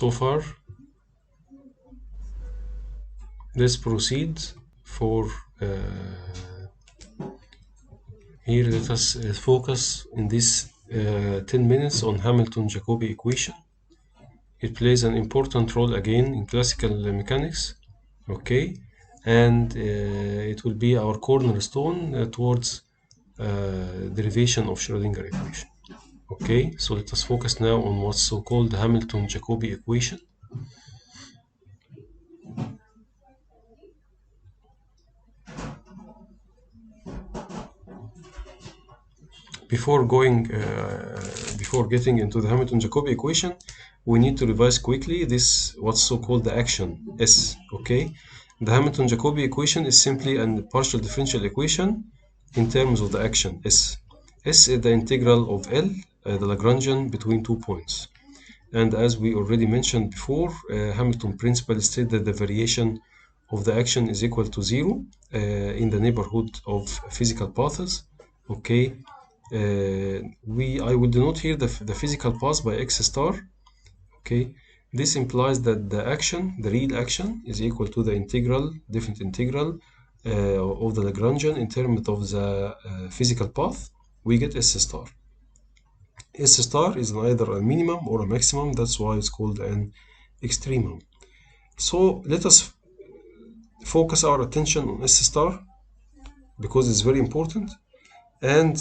so far. Let's proceed for here. Let us focus in this 10 minutes on Hamilton Jacobi equation. It plays an important role again in classical mechanics, okay, and it will be our cornerstone towards derivation of Schrödinger equation. Okay, so let us focus now on what's so-called Hamilton Jacobi equation. Before getting into the Hamilton Jacobi equation, we need to revise quickly this what's so-called the action S. Okay, the Hamilton Jacobi equation is simply a partial differential equation in terms of the action S. S is the integral of L, the Lagrangian, between 2 points. And as we already mentioned before, Hamilton principle states that the variation of the action is equal to 0 in the neighborhood of physical paths. Okay, I will denote here the physical path by x star. Okay, this implies that the action, the real action, is equal to the integral, definite integral of the Lagrangian in terms of the physical path. We get S star. S star is either a minimum or a maximum. That's why it's called an extremum. So let us focus our attention on S star because it's very important. And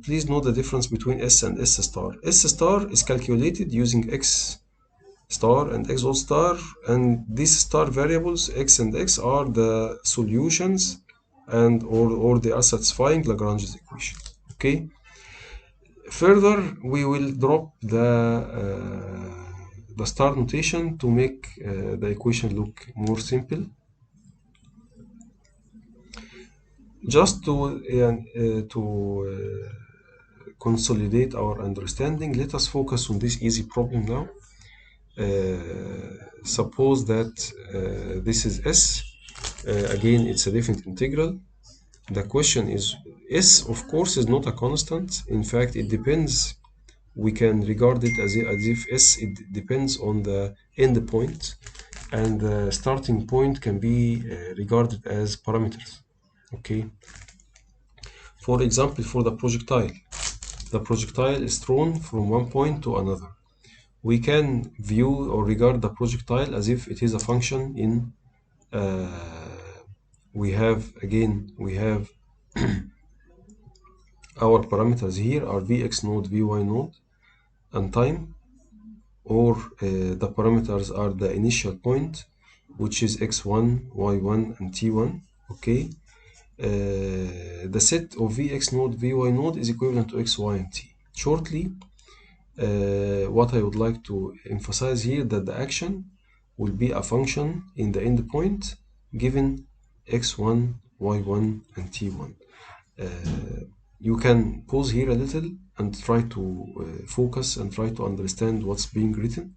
please note the difference between S and S star. S star is calculated using X star and X dot star, and these star variables X and X are the solutions and or they are satisfying Lagrange's equation. Okay. Further, we will drop the star notation to make the equation look more simple. Just to consolidate our understanding, let us focus on this easy problem now. Suppose that this is S. Again, it's a definite integral. The question is, S of course is not a constant. In fact, it depends. We can regard it as if S, it depends on the end point, and the starting point can be regarded as parameters. Okay. For example, for the projectile is thrown from one point to another. We can view or regard the projectile as if it is a function in we have our parameters here are Vx node, Vy node, and time, or the parameters are the initial point, which is x1, y1, and t1. Okay, the set of Vx node, Vy node is equivalent to x, y, and t. Shortly, what I would like to emphasize here that the action will be a function in the endpoint given x1, y1, and t1. You can pause here a little and try to focus and try to understand what's being written.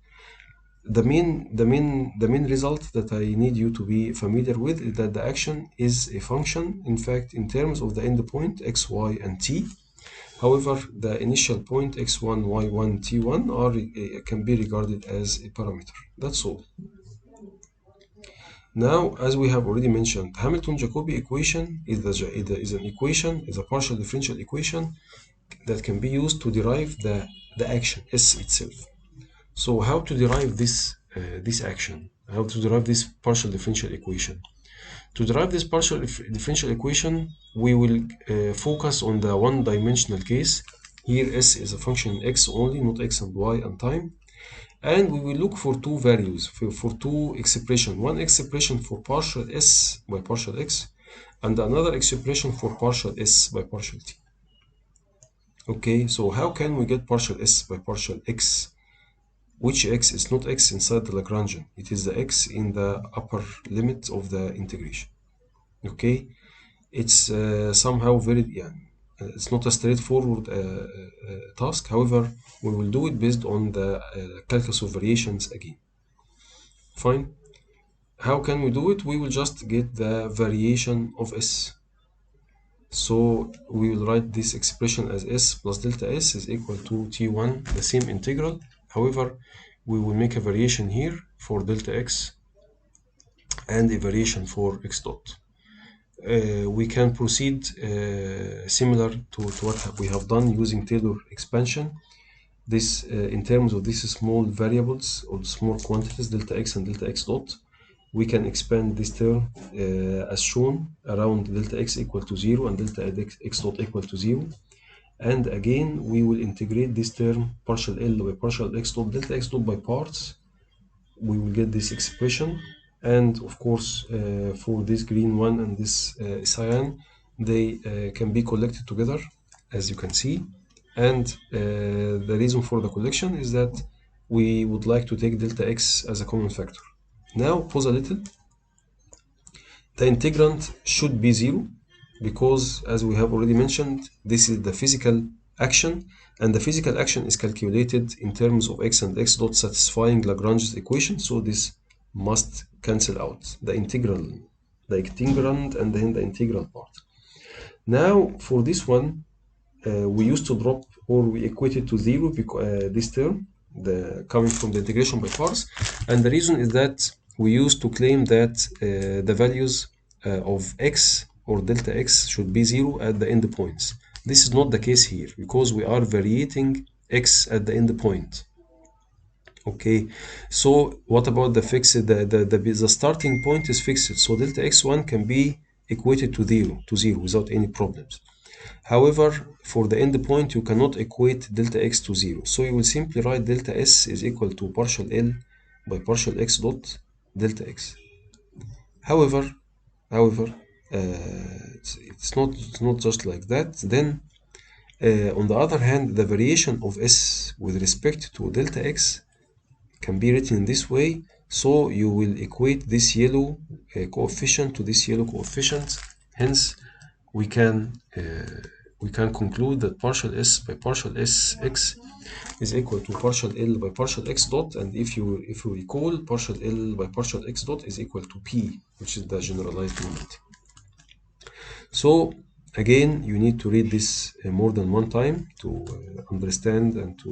The main result that I need you to be familiar with is that the action is a function, in fact, in terms of the endpoint x, y, and t. However, the initial point x1, y1, t1 can be regarded as a parameter. That's all. Now, as we have already mentioned, Hamilton-Jacobi equation is a partial differential equation that can be used to derive the action S itself. So, how to derive this action? How to derive this partial differential equation? To derive this partial differential equation, we will focus on the one-dimensional case. Here S is a function in X only, not X and Y and time. And we will look for two values, for two expressions. One expression for partial S by partial X, and another expression for partial S by partial T. Okay, so how can we get partial S by partial X? Which X is not X inside the Lagrangian? It is the X in the upper limit of the integration. Okay, it's somehow very, it's not a straightforward task. However, we will do it based on the calculus of variations again. Fine. How can we do it? We will just get the variation of S. So we will write this expression as S plus delta S is equal to T1, the same integral. However, we will make a variation here for delta x and a variation for x dot. We can proceed similar to what we have done using Taylor expansion. This in terms of these small variables or small quantities delta x and delta x dot, we can expand this term as shown around delta x equal to 0 and delta x dot equal to 0. And again, we will integrate this term partial L by partial x dot delta x dot by parts. We will get this expression. And of course, for this green one and this cyan, they can be collected together, as you can see. And the reason for the collection is that we would like to take delta x as a common factor. Now, pause a little. The integrand should be 0 because, as we have already mentioned, this is the physical action, and the physical action is calculated in terms of x and x dot satisfying Lagrange's equation, so this must cancel out the integrand and then the integral part. Now, for this one, we used to drop or we equate it to 0 because this term, coming from the integration by parts, and the reason is that we used to claim that the values of x or delta x should be 0 at the endpoints. This is not the case here because we are variating x at the endpoint. Okay, so what about the fixed? The starting point is fixed, so delta x1 can be equated to 0 without any problems. However, for the endpoint, you cannot equate delta x to 0. So you will simply write delta s is equal to partial L by partial x dot delta x. However, it's not just like that. Then, on the other hand, the variation of s with respect to delta x can be written in this way. So you will equate this yellow coefficient to this yellow coefficient. Hence, we can conclude that partial s by partial sx is equal to partial L by partial x dot, and if you recall, partial L by partial x dot is equal to P, which is the generalized moment. So again, you need to read this more than one time to understand and to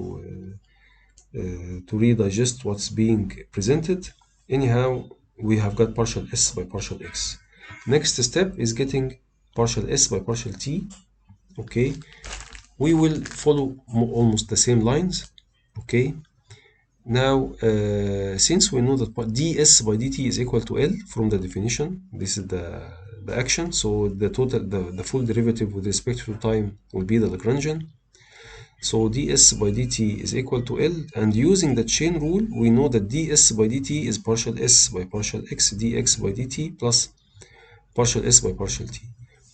redigest what's being presented. Anyhow, we have got partial s by partial x. Next step is getting partial s by partial t. Okay, we will follow almost the same lines. Okay, now since we know that ds by dt is equal to L from the definition, this is the action, so the full derivative with respect to time will be the Lagrangian. So ds by dt is equal to L, and using the chain rule, we know that ds by dt is partial s by partial x dx by dt plus partial s by partial t.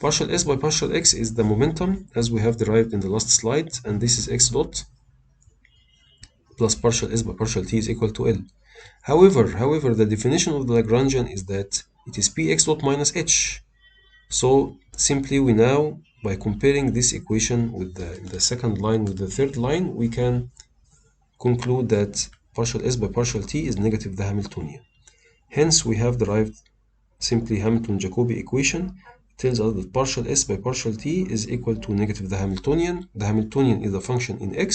Partial s by partial x is the momentum as we have derived in the last slide, and this is x dot plus partial s by partial t is equal to L. However, the definition of the Lagrangian is that it is px dot minus h. So simply we now, by comparing this equation with the second line with the third line, we can conclude that partial s by partial t is negative the Hamiltonian. Hence, we have derived simply Hamilton Jacobi equation. It tells us that partial s by partial t is equal to negative the Hamiltonian. The Hamiltonian is a function in x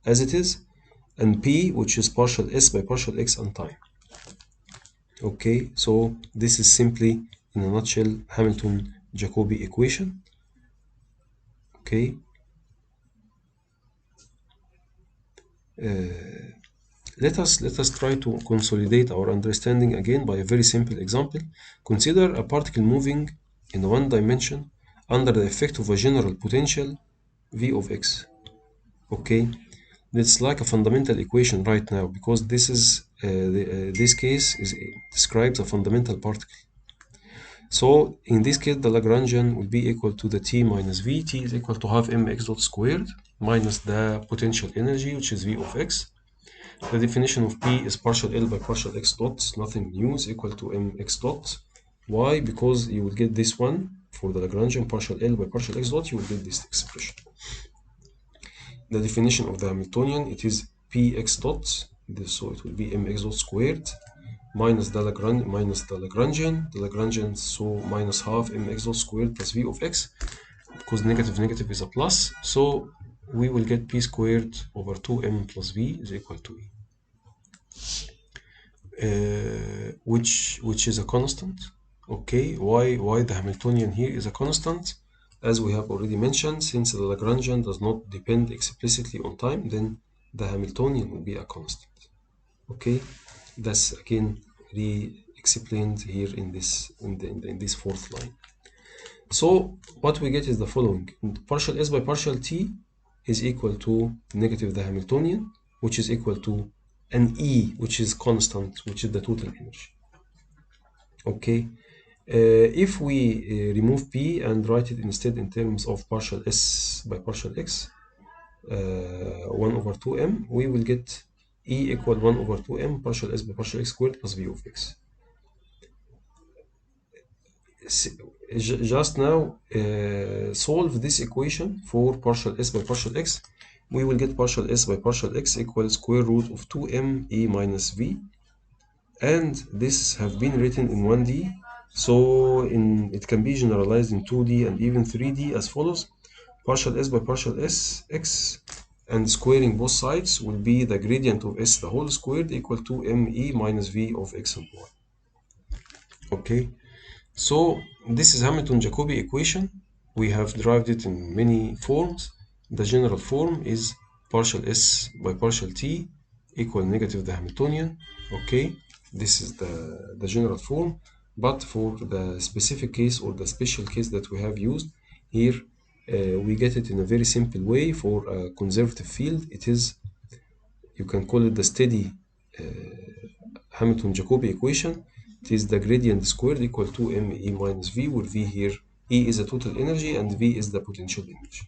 as it is, and p, which is partial s by partial x and time. Okay, so this is simply, in a nutshell, Hamilton Jacobi equation. Okay, let us try to consolidate our understanding again by a very simple example. Consider a particle moving in one dimension under the effect of a general potential V of x. Okay, it's like a fundamental equation right now because this is this case describes a fundamental particle. So in this case, the Lagrangian will be equal to the t minus v. T is equal to half mx dot squared minus the potential energy, which is v of x. The definition of P is partial L by partial x dot, nothing new, is equal to mx dot. Why? Because you will get this one for the Lagrangian partial L by partial x dot, you will get this expression. The definition of the Hamiltonian, it is px dot, so it will be mx dot squared minus the Lagrangian, so minus half mx dot squared plus v of x, because negative is a plus, so we will get p squared over 2m plus v is equal to e. which is a constant. Okay, why the Hamiltonian here is a constant? As we have already mentioned, since the Lagrangian does not depend explicitly on time, then the Hamiltonian will be a constant. Okay, that's again re-explained here in this fourth line. So what we get is the following: partial s by partial t is equal to negative the Hamiltonian, which is equal to an E, which is constant, which is the total energy. Okay, if we remove P and write it instead in terms of partial S by partial X, 1 over 2m, we will get E equal 1 over 2m partial S by partial X squared plus V of X. Just now, solve this equation for partial S by partial X. We will get partial S by partial X equals square root of 2m E minus V. And this have been written in 1D, so it can be generalized in 2D and even 3D as follows: partial s by partial s x, and squaring both sides will be the gradient of s the whole squared equal to me minus v of x and y. Okay, so this is Hamilton Jacobi equation. We have derived it in many forms. The general form is partial s by partial t equal negative the Hamiltonian. Okay, this is the general form, but for the specific case or the special case that we have used here, we get it in a very simple way. For a conservative field, it is, you can call it the steady Hamilton Jacobi equation. It is the gradient squared equal to me minus v, where v here, E is the total energy and v is the potential energy.